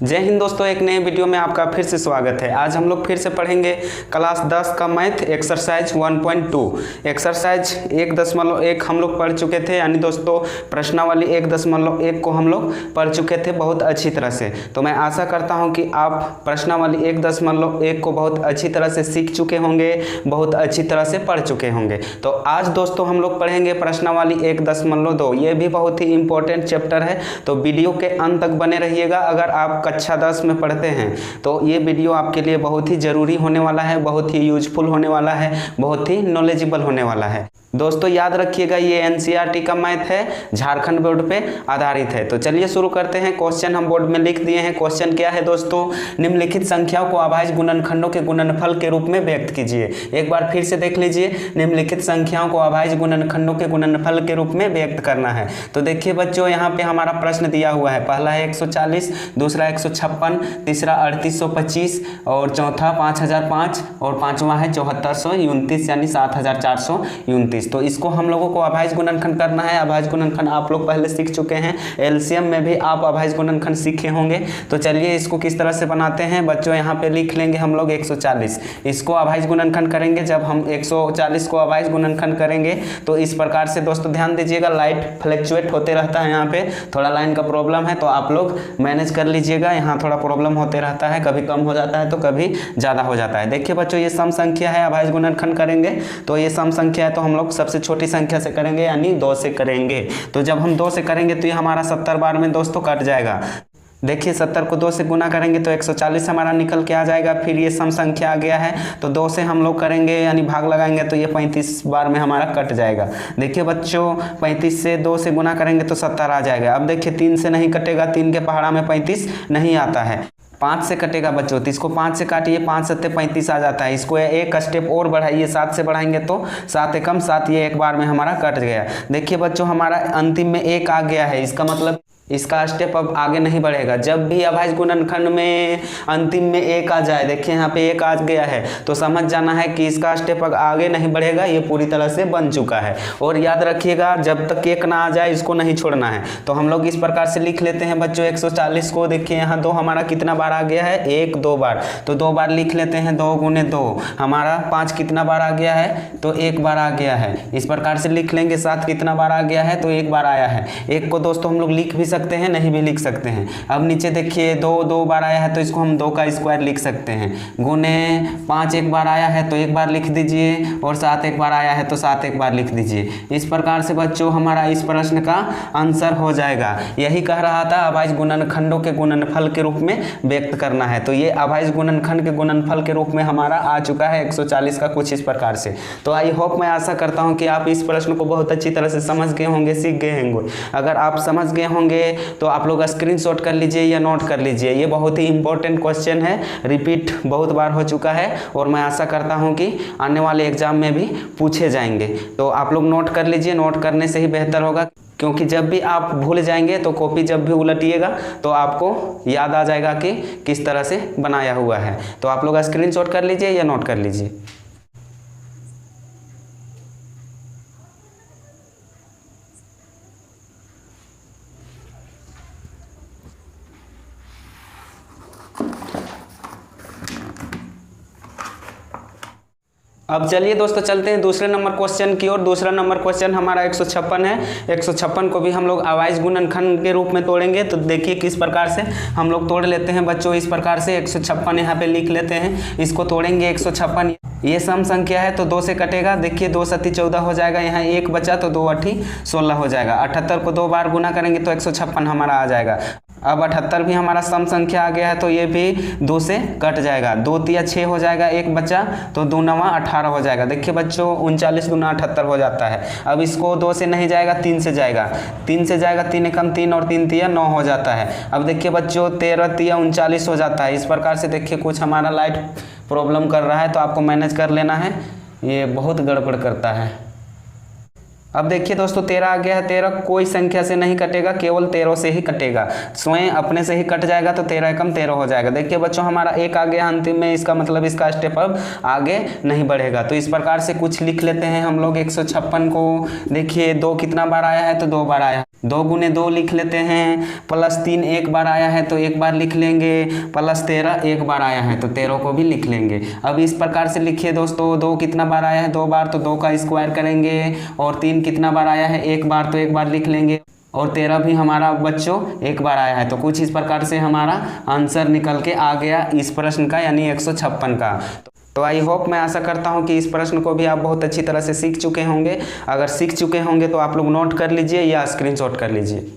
जय हिंद दोस्तों, एक नए वीडियो में आपका फिर से स्वागत है। आज हम लोग फिर से पढ़ेंगे क्लास 10 का मैथ एक्सरसाइज 1.2। एक्सरसाइज 1.1 हम लोग पढ़ चुके थे, यानी दोस्तों प्रश्नावली 1.1 को हम लोग पढ़ चुके थे बहुत अच्छी तरह से। तो मैं आशा करता हूं कि आप प्रश्नावली 1.1 को बहुत अच्छी तरह से सीख चुके होंगे, बहुत अच्छी तरह से पढ़ चुके होंगे। तो आज दोस्तों हम लोग पढ़ेंगे प्रश्नावली 1.2। ये भी बहुत ही इंपॉर्टेंट चैप्टर है, तो वीडियो के अंत तक बने रहिएगा। अगर आप कक्षा 10 में पढ़ते हैं तो ये वीडियो आपके लिए बहुत ही ज़रूरी होने वाला है, बहुत ही यूजफुल होने वाला है, बहुत ही नॉलेजेबल होने वाला है। दोस्तों याद रखिएगा, ये एनसीईआरटी का मैथ है, झारखंड बोर्ड पे आधारित है। तो चलिए शुरू करते हैं। क्वेश्चन हम बोर्ड में लिख दिए हैं। क्वेश्चन क्या है दोस्तों? निम्नलिखित संख्याओं को अभाज्य गुणनखंडों के गुणनफल के रूप में व्यक्त कीजिए। एक बार फिर से देख लीजिए, निम्नलिखित संख्याओं को अभाज्य गुणनखंडों के गुणनफल के रूप में व्यक्त करना है। तो देखिए बच्चों, यहाँ पे हमारा प्रश्न दिया हुआ है। पहला है 140, दूसरा 156, तीसरा 3825 और चौथा 5005 और पांचवा है 7429 यानी 7429। तो इसको हम लोगों को अभाज्य गुणनखंड करना है। अभाज्य गुणनखंड आप लोग पहले सीख चुके हैं, एलसीएम में भी आप अभाज्य गुणनखंड सीखे होंगे। तो चलिए इसको किस तरह से बनाते हैं बच्चों। यहाँ पे लिख लेंगे हम लोग 140, इसको अभाज्य गुणनखंड करेंगे। जब हम 140 को अभाज्य गुणनखंड करेंगे तो इस प्रकार से दोस्तों ध्यान दीजिएगा, लाइट फ्लक्चुएट होते रहता है। यहाँ पे थोड़ा लाइन का प्रॉब्लम है, तो आप लोग मैनेज कर लीजिएगा। यहाँ थोड़ा प्रॉब्लम होते रहता है, कभी कम हो जाता है तो कभी ज़्यादा हो जाता है। देखिए बच्चों, ये सम संख्या है, अभाज्य गुणनखंड करेंगे तो ये सम संख्या है, तो हम लोग सबसे छोटी संख्या से करेंगे यानी 2 से करेंगे। तो जब हम 2 से करेंगे तो ये हमारा 70 बार में दोस्तों कट जाएगा। देखिए 70 को 2 से गुना करेंगे तो 140 हमारा निकल के आ जाएगा। फिर ये सम संख्या आ गया है, तो 2 से हम लोग करेंगे यानी भाग लगाएंगे तो ये 35 बार में हमारा कट जाएगा। देखिए बच्चों, 35 से 2 से गुना करेंगे तो 70 आ जाएगा। अब देखिए 3 से नहीं कटेगा, 3 के पहाड़ा में 35 नहीं आता है। 5 से कटेगा बच्चों, तो इसको 5 से काटिए, 5 7 35 आ जाता है। इसको एक स्टेप और बढ़ाइए, 7 से बढ़ाएंगे तो 7 एकम 7, ये एक बार में हमारा कट गया। देखिए बच्चों, हमारा अंतिम में 1 आ गया है, इसका मतलब इसका स्टेप अब आगे नहीं बढ़ेगा। जब भी अभाज्य गुणनखंड में अंतिम में 1 आ जाए, देखिए यहाँ पे 1 आ गया है, तो समझ जाना है कि इसका स्टेप आगे नहीं बढ़ेगा, ये पूरी तरह से बन चुका है। और याद रखिएगा, जब तक 1 ना आ जाए इसको नहीं छोड़ना है। तो हम लोग इस प्रकार से लिख लेते हैं बच्चों 140 को। देखिए यहाँ 2 हमारा कितना बार आ गया है, 1 2 बार, तो 2 बार लिख लेते हैं। 2 गुने 2 हमारा 5 कितना बार आ गया है, तो 1 बार आ गया है। इस प्रकार से लिख लेंगे। 7 कितना बार आ गया है, तो 1 बार आया है। 1 को दोस्तों हम लोग लिख भी सकते हैं, नहीं भी लिख सकते हैं। अब नीचे देखिए 2 बार आया है, तो इसको हम 2 का स्क्वायर लिख सकते हैं। गुने 5 1 बार आया है तो 1 बार लिख दीजिए, और 7 1 बार आया है तो 7 1 बार लिख दीजिए। इस प्रकार से बच्चों हमारा इस प्रश्न का आंसर हो जाएगा। यही कह रहा था, अभाज्य गुणनखंडों के गुणनफल के रूप में व्यक्त करना है। तो ये अभाज्य गुणनखंड के गुणनफल के रूप में हमारा आ चुका है 140 का, कुछ इस प्रकार से। तो आई होप, मैं आशा करता हूं कि आप इस प्रश्न को बहुत अच्छी तरह से समझ गए होंगे, सीख गए होंगे। अगर आप समझ गए होंगे तो आप लोग स्क्रीनशॉट कर लीजिए या नोट कर लीजिए। ये बहुत ही इंपॉर्टेंट क्वेश्चन है, रिपीट बहुत बार हो चुका है, और मैं आशा करता हूं कि आने वाले एग्जाम में भी पूछे जाएंगे। तो आप लोग नोट कर लीजिए, नोट करने से ही बेहतर होगा, क्योंकि जब भी आप भूल जाएंगे तो कॉपी जब भी उलटिएगा तो आपको याद आ जाएगा कि किस तरह से बनाया हुआ है। तो आप लोग स्क्रीनशॉट कर लीजिए या नोट कर लीजिए। अब चलिए दोस्तों चलते हैं दूसरे नंबर क्वेश्चन की ओर। दूसरा नंबर क्वेश्चन हमारा 156 है। 156 को भी हम लोग अभाज्य गुणनखंड के रूप में तोड़ेंगे। तो देखिए किस प्रकार से हम लोग तोड़ लेते हैं बच्चों। इस प्रकार से 156 यहाँ पे लिख लेते हैं, इसको तोड़ेंगे। 156 ये सम संख्या है, तो 2 से कटेगा। देखिए 2 सती 14 हो जाएगा, यहाँ 1 बचा तो 2 8 16 हो जाएगा। 78 को 2 बार गुना करेंगे तो 156 हमारा आ जाएगा। अब 78 भी हमारा सम संख्या आ गया है, तो ये भी 2 से कट जाएगा। 2 तिया 6 हो जाएगा, 1 बचा तो 2 9 18 हो जाएगा। देखिए बच्चों 39 गुना 78 हो जाता है। अब इसको 2 से नहीं जाएगा, 3 से जाएगा। 3 से जाएगा, 3 एकम 3 और 3 तिया 9 हो जाता है। अब देखिए बच्चों 13 तिया 39 हो जाता है। इस प्रकार से देखिए कुछ हमारा लाइट प्रॉब्लम कर रहा है, तो आपको मैनेज कर लेना है, ये बहुत गड़बड़ करता है। अब देखिए दोस्तों 13 आ गया है, 13 कोई संख्या से नहीं कटेगा, केवल 13 से ही कटेगा, स्वयं अपने से ही कट जाएगा, तो 13 एकम 13 हो जाएगा। देखिए बच्चों हमारा 1 आ गया अंतिम में, इसका मतलब इसका स्टेप अब आगे नहीं बढ़ेगा। तो इस प्रकार से कुछ लिख लेते हैं हम लोग 156 को। देखिए 2 कितना बार आया है, तो 2 बार आया, 2 गुने 2 लिख लेते हैं, प्लस 3 एक बार आया है तो एक बार लिख लेंगे, प्लस 13 एक बार आया है तो 13 को भी लिख लेंगे। अब इस प्रकार से लिखिए दोस्तों, 2 कितना बार आया है, 2 बार, तो 2 का स्क्वायर करेंगे, और 3 कितना बार आया है, एक बार, तो एक बार लिख लेंगे, और 13 भी हमारा बच्चों एक बार आया है। तो कुछ इस प्रकार से हमारा आंसर निकल के आ गया इस प्रश्न का, यानी 156 का। तो आई होप, मैं आशा करता हूं कि इस प्रश्न को भी आप बहुत अच्छी तरह से सीख चुके होंगे। अगर सीख चुके होंगे तो आप लोग नोट कर लीजिए या स्क्रीनशॉट कर लीजिए।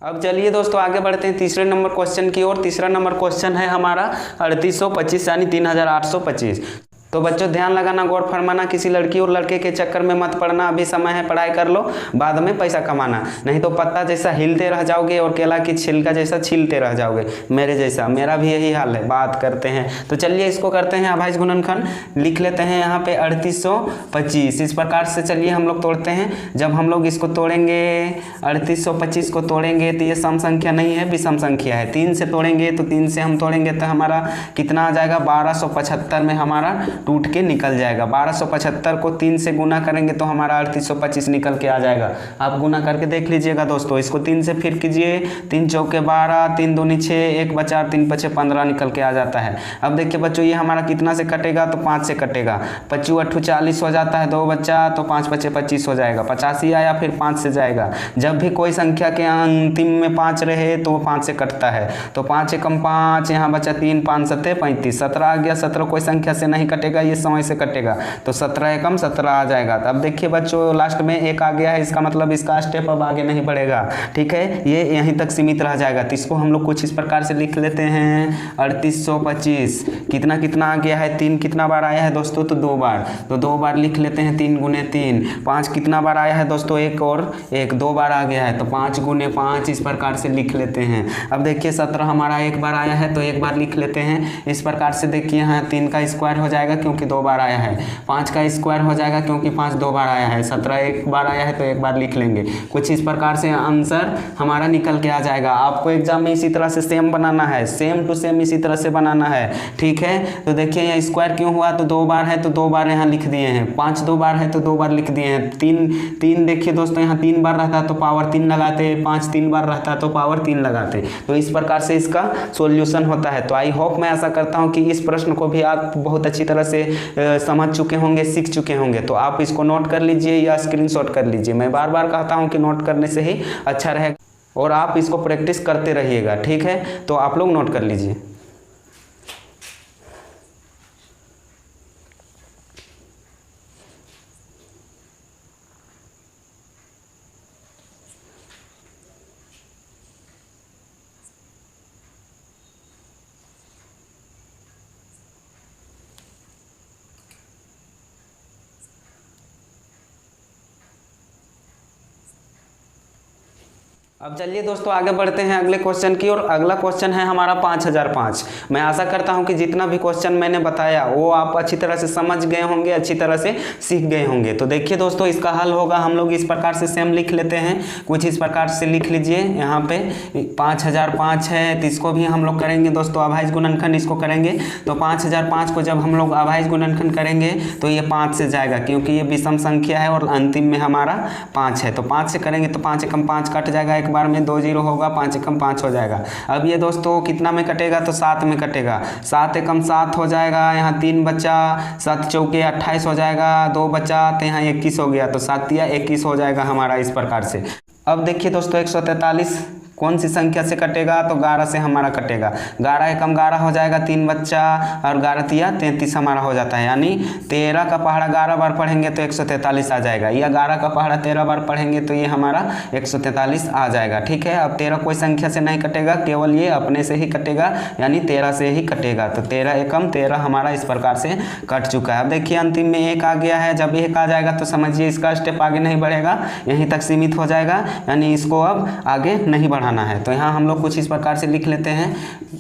अब चलिए दोस्तों आगे बढ़ते हैं तीसरे नंबर क्वेश्चन की ओर। तीसरा नंबर क्वेश्चन है हमारा 3825 यानी 3825। तो बच्चों ध्यान लगाना, गौर फरमाना, किसी लड़की और लड़के के चक्कर में मत पड़ना, अभी समय है, पढ़ाई कर लो, बाद में पैसा कमाना, नहीं तो पत्ता जैसा हिलते रह जाओगे और केला की छिलका जैसा छीलते रह जाओगे, मेरे जैसा। मेरा भी यही हाल है। बात करते हैं, तो चलिए इसको करते हैं अभाज्य गुणनखंड, लिख लेते हैं यहाँ पे 3825। इस प्रकार से चलिए हम लोग तोड़ते हैं। जब हम लोग इसको तोड़ेंगे, 3825 को तोड़ेंगे, तो ये सम संख्या नहीं है, विषम संख्या है। 3 से तोड़ेंगे, तो 3 से हम तोड़ेंगे तो हमारा कितना आ जाएगा, 1275 में हमारा टूट के निकल जाएगा। 1275 को 3 से गुना करेंगे तो हमारा 3825 निकल के आ जाएगा। आप गुना करके देख लीजिएगा दोस्तों। इसको 3 से फिर कीजिए, 3 चौके 12, 3 दूनी 6, 1 बचा, 3 पचे 15 निकल के आ जाता है। अब देखिए बच्चों ये हमारा कितना से कटेगा, तो 5 से कटेगा। 25 8 40 हो जाता है, 2 बच्चा, तो 5 पचे 25 हो जाएगा। 85 आया, फिर 5 से जाएगा। जब भी कोई संख्या के अंतिम में 5 रहे तो 5 से कटता है। तो 5 एकम 5, यहाँ बचा 3, 5 सत्ते 35, 17 आ गया। 17 कोई संख्या से नहीं कटेगा, ये समय से कटेगा, तो 17 एकम 17 आ जाएगा। अब देखिए बच्चों लास्ट में 1 आ गया है, इसका मतलब इसका स्टेप अब आगे नहीं बढ़ेगा, ठीक है, ये यहीं तक सीमित रह जाएगा। तो इसको हम लोग कुछ इस प्रकार से लिख लेते हैं 3825। कितना कितना आ गया है, 3 कितना बार आया है दोस्तों, तो 2 बार, तो 2 बार लिख लेते हैं, 3 गुने 3। 5 कितना बार आया है दोस्तों, 1 और 1, 2 बार आ गया है, तो 5 गुने 5 इस प्रकार से लिख लेते हैं। अब देखिए 17 हमारा 1 बार आया है, तो 1 बार लिख लेते हैं। इस प्रकार से देखिए यहाँ 3 का स्क्वायर हो जाएगा क्योंकि 2 बार आया है, 5 का स्क्वायर हो जाएगा क्योंकि 5 2 बार आया है, 17 1 बार आया है तो 1 बार लिख लेंगे। कुछ इस प्रकार से आंसर हमारा निकल के आ जाएगा। आपको एग्जाम में इसी तरह से सेम बनाना है, सेम टू सेम इसी तरह से बनाना है, ठीक है। तो देखिए यहाँ स्क्वायर क्यों हुआ, तो 2 बार है तो 2 बार यहाँ लिख दिए हैं। 5 2 बार है तो 2 बार लिख दिए हैं। 3 देखिए दोस्तों यहाँ 3 बार रहता तो पावर 3 लगाते, 5 3 बार रहता तो पावर 3 लगाते। तो इस प्रकार से इसका सॉल्यूशन होता है। तो आई होप, मैं आशा करता हूँ कि इस प्रश्न को भी आप बहुत अच्छी तरह से समझ चुके होंगे, सीख चुके होंगे। तो आप इसको नोट कर लीजिए या स्क्रीनशॉट कर लीजिए। मैं बार बार कहता हूं कि नोट करने से ही अच्छा रहेगा, और आप इसको प्रैक्टिस करते रहिएगा, ठीक है। तो आप लोग नोट कर लीजिए। अब चलिए दोस्तों आगे बढ़ते हैं अगले क्वेश्चन की ओर। अगला क्वेश्चन है हमारा 5005। मैं आशा करता हूं कि जितना भी क्वेश्चन मैंने बताया वो आप अच्छी तरह से समझ गए होंगे, अच्छी तरह से सीख गए होंगे। तो देखिए दोस्तों इसका हल होगा, हम लोग इस प्रकार से सेम लिख लेते हैं। कुछ इस प्रकार से लिख लीजिए। यहाँ पे 5005 है तो इसको भी हम लोग करेंगे दोस्तों अभाज्य गुणनखंड, इसको करेंगे। तो 5005 को जब हम लोग अभाज्य गुणनखंड करेंगे तो ये 5 से जाएगा क्योंकि ये विषम संख्या है और अंतिम में हमारा 5 है। तो 5 से करेंगे तो 5 एकम 5 कट जाएगा, एक बार में 2 0 होगा, 5 एकम 5 हो जाएगा। अब ये दोस्तों कितना में कटेगा, तो 7 में कटेगा। 7 एकम 7 हो जाएगा, यहाँ 3 बचा, 7 चौके 28 हो जाएगा, 2 बचा तो यहाँ 21 हो गया, तो 7 या 21 हो जाएगा हमारा इस प्रकार से। अब देखिए दोस्तों 143 कौन सी संख्या से कटेगा, तो 11 से हमारा कटेगा। 11 एकम 11 हो जाएगा, 3 बच्चा, और 11 तिया 33 हमारा हो जाता है। यानी 13 का पहाड़ा 11 बार पढ़ेंगे तो 143 आ जाएगा, या 11 का पहाड़ा 13 बार पढ़ेंगे तो ये हमारा 143 आ जाएगा। ठीक है, अब 13 कोई संख्या से नहीं कटेगा, केवल ये अपने से ही कटेगा, यानी 13 से ही कटेगा। तो 13 एकम 13 हमारा इस प्रकार से कट चुका है। अब देखिए अंतिम में 1 आ गया है, जब 1 आ जाएगा तो समझिए इसका स्टेप आगे नहीं बढ़ेगा, यहीं तक सीमित हो जाएगा, यानी इसको अब आगे नहीं बढ़ाना है। तो यहाँ हम लोग कुछ इस प्रकार से लिख लेते हैं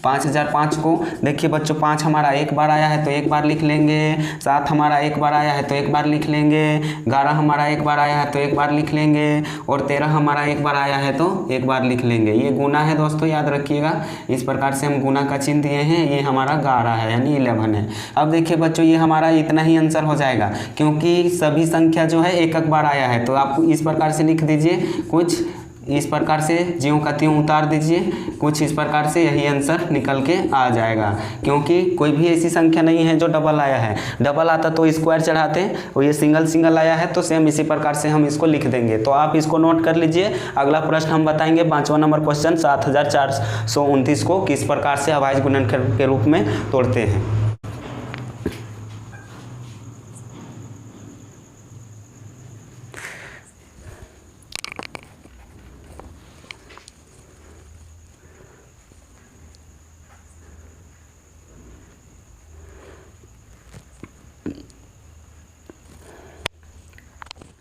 5005 को। देखिए बच्चों 5 हमारा 1 बार आया है तो 1 बार लिख लेंगे, 7 हमारा 1 बार आया है तो 1 बार लिख लेंगे, 11 हमारा 1 बार आया है तो 1 बार लिख लेंगे, और 13 हमारा 1 बार आया है तो 1 बार लिख लेंगे। ये गुना है दोस्तों, याद रखिएगा, इस प्रकार से हम गुना का चिन्ह दिए हैं। ये हमारा 11 है, यानी 11 है। अब देखिए बच्चों ये हमारा इतना ही आंसर हो जाएगा, क्योंकि सभी संख्या जो है एक बार आया है। तो आप इस प्रकार से लिख दीजिए, कुछ इस प्रकार से ज्यों का त्यों उतार दीजिए, कुछ इस प्रकार से, यही आंसर निकल के आ जाएगा। क्योंकि कोई भी ऐसी संख्या नहीं है जो डबल आया है, डबल आता तो स्क्वायर चढ़ाते, और ये सिंगल सिंगल आया है तो सेम इसी प्रकार से हम इसको लिख देंगे। तो आप इसको नोट कर लीजिए। अगला प्रश्न हम बताएंगे 5वां नंबर क्वेश्चन 7429 को किस प्रकार से अभाज्य गुणनखंड के रूप में तोड़ते हैं।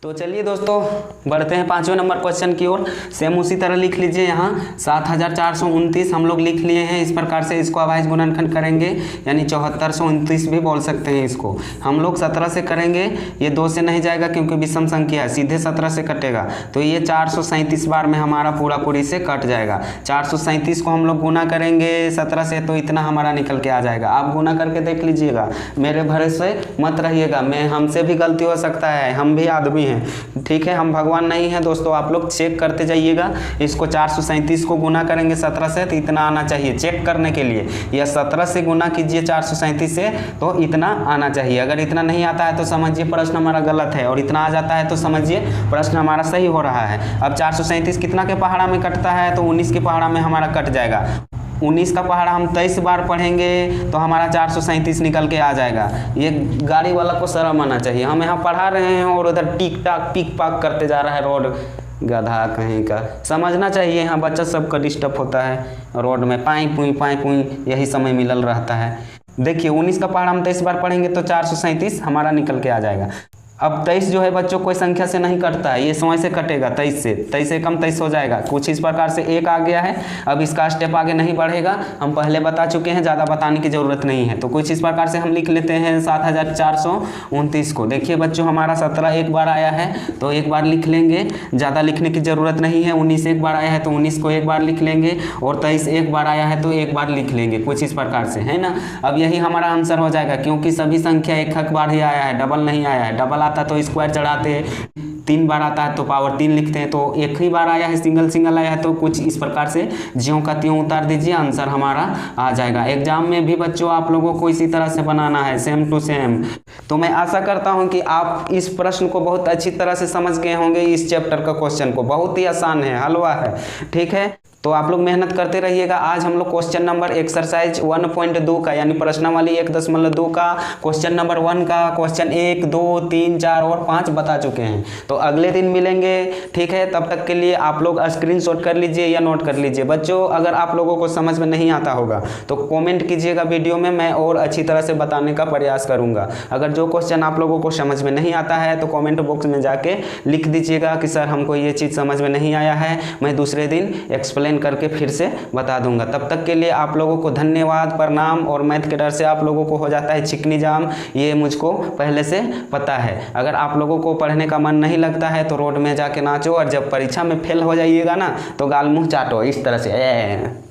तो चलिए दोस्तों बढ़ते हैं 5वें नंबर क्वेश्चन की ओर। सेम उसी तरह लिख लीजिए, यहाँ 7429 हम लोग लिख लिए हैं। इस प्रकार से इसको अभाज्य गुणनखंड करेंगे, यानी 7429 भी बोल सकते हैं इसको। हम लोग 17 से करेंगे, ये 2 से नहीं जाएगा क्योंकि विषम संख्या है, सीधे 17 से कटेगा। तो ये 437 बार में हमारा पूरा पूरी से कट जाएगा। 437 को हम लोग गुना करेंगे 17 से, तो इतना हमारा निकल के आ जाएगा। आप गुना करके देख लीजिएगा, मेरे भरोसे मत रहिएगा, हमसे भी गलती हो सकता है, हम भी आदमी हैं, ठीक है, हम भगवान नहीं है दोस्तों। आप लोग चेक करते जाइएगा, इसको 437 को गुना करेंगे 17 से तो इतना आना चाहिए, चेक करने के लिए। या 17 से गुना कीजिए 437 से तो इतना आना चाहिए। अगर इतना नहीं आता है तो समझिए प्रश्न हमारा गलत है, और इतना आ जाता है तो समझिए प्रश्न हमारा सही हो रहा है। अब 437 कितना के पहाड़ा में कटता है, तो 19 के पहाड़ा में हमारा कट जाएगा। 19 का पहाड़ा हम 23 बार पढ़ेंगे तो हमारा 437 निकल के आ जाएगा। ये गाड़ी वाला को शर्म आना चाहिए, हम यहाँ पढ़ा रहे हैं और उधर टिक टाक पिक पाक करते जा रहा है रोड, गधा कहीं का। समझना चाहिए, यहाँ बच्चा सबका डिस्टर्ब होता है रोड में, पाई पुई यही समय मिलल रहता है। देखिए 19 का पहाड़ा हम 23 बार पढ़ेंगे तो 437 हमारा निकल के आ जाएगा। अब 23 जो है बच्चों कोई संख्या से नहीं कटता है, ये समय से कटेगा 23 से, 23 से कम 23 हो जाएगा। कुछ इस प्रकार से 1 आ गया है, अब इसका स्टेप आगे नहीं बढ़ेगा, हम पहले बता चुके हैं, ज़्यादा बताने की ज़रूरत नहीं है। तो कुछ इस प्रकार से हम लिख लेते हैं 7429 को। देखिए बच्चों हमारा 17 1 बार आया है तो 1 बार लिख लेंगे, ज़्यादा लिखने की ज़रूरत नहीं है। 19 1 बार आया है तो 19 को 1 बार लिख लेंगे, और 23 1 बार आया है तो 1 बार लिख लेंगे, कुछ इस प्रकार से, है ना। अब यही हमारा आंसर हो जाएगा, क्योंकि सभी संख्या 1 बार ही आया है, डबल नहीं आया है। डबल आता तो स्क्वायर चढ़ाते हैं, 3 बार आता है तो पावर 3 लिखते हैं, तो 1 ही बार आया है, सिंगल आया है तो कुछ इस प्रकार से ज्यों का त्यों उतार दीजिए, आंसर हमारा आ जाएगा। एग्जाम में भी बच्चों आप लोगों को इसी तरह से बनाना है, सेम टू सेम। तो मैं आशा करता हूं कि आप इस प्रश्न को बहुत अच्छी तरह से समझ गए होंगे। इस चैप्टर का क्वेश्चन को बहुत ही आसान है, हलवा है, ठीक है। तो आप लोग मेहनत करते रहिएगा। आज हम लोग क्वेश्चन नंबर एक्सरसाइज 1.2 का, यानी प्रश्नावली 1.2 का, क्वेश्चन नंबर 1 का, क्वेश्चन 1 2 3 4 और 5 बता चुके हैं। तो अगले दिन मिलेंगे, ठीक है। तब तक के लिए आप लोग स्क्रीनशॉट कर लीजिए या नोट कर लीजिए। बच्चों अगर आप लोगों को समझ में नहीं आता होगा तो कॉमेंट कीजिएगा वीडियो में, मैं और अच्छी तरह से बताने का प्रयास करूँगा। अगर जो क्वेश्चन आप लोगों को समझ में नहीं आता है तो कॉमेंट बॉक्स में जाके लिख दीजिएगा कि सर हमको ये चीज़ समझ में नहीं आया है, मैं दूसरे दिन एक्सप्लेन करके फिर से बता दूंगा। तब तक के लिए आप लोगों को धन्यवाद, प्रणाम। और मैथ के डर से आप लोगों को हो जाता है चिकनी जाम, ये मुझको पहले से पता है। अगर आप लोगों को पढ़ने का मन नहीं लगता है तो रोड में जाके नाचो, और जब परीक्षा में फेल हो जाइएगा ना तो गाल मुंह चाटो, इस तरह से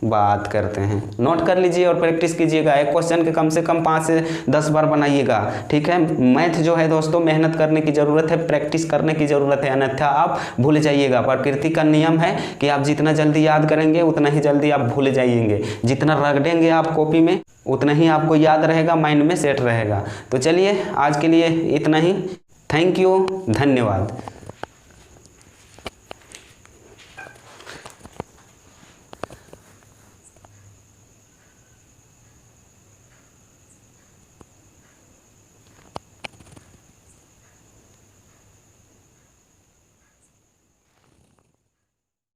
बात करते हैं। नोट कर लीजिए और प्रैक्टिस कीजिएगा। एक क्वेश्चन के कम से कम 5 से 10 बार बनाइएगा, ठीक है। मैथ जो है दोस्तों मेहनत करने की ज़रूरत है, प्रैक्टिस करने की ज़रूरत है, अन्यथा आप भूल जाइएगा। प्रकृति का नियम है कि आप जितना जल्दी याद करेंगे उतना ही जल्दी आप भूल जाइएंगे। जितना रगड़ेंगे आप कॉपी में उतना ही आपको याद रहेगा, माइंड में सेट रहेगा। तो चलिए आज के लिए इतना ही। थैंक यू, धन्यवाद।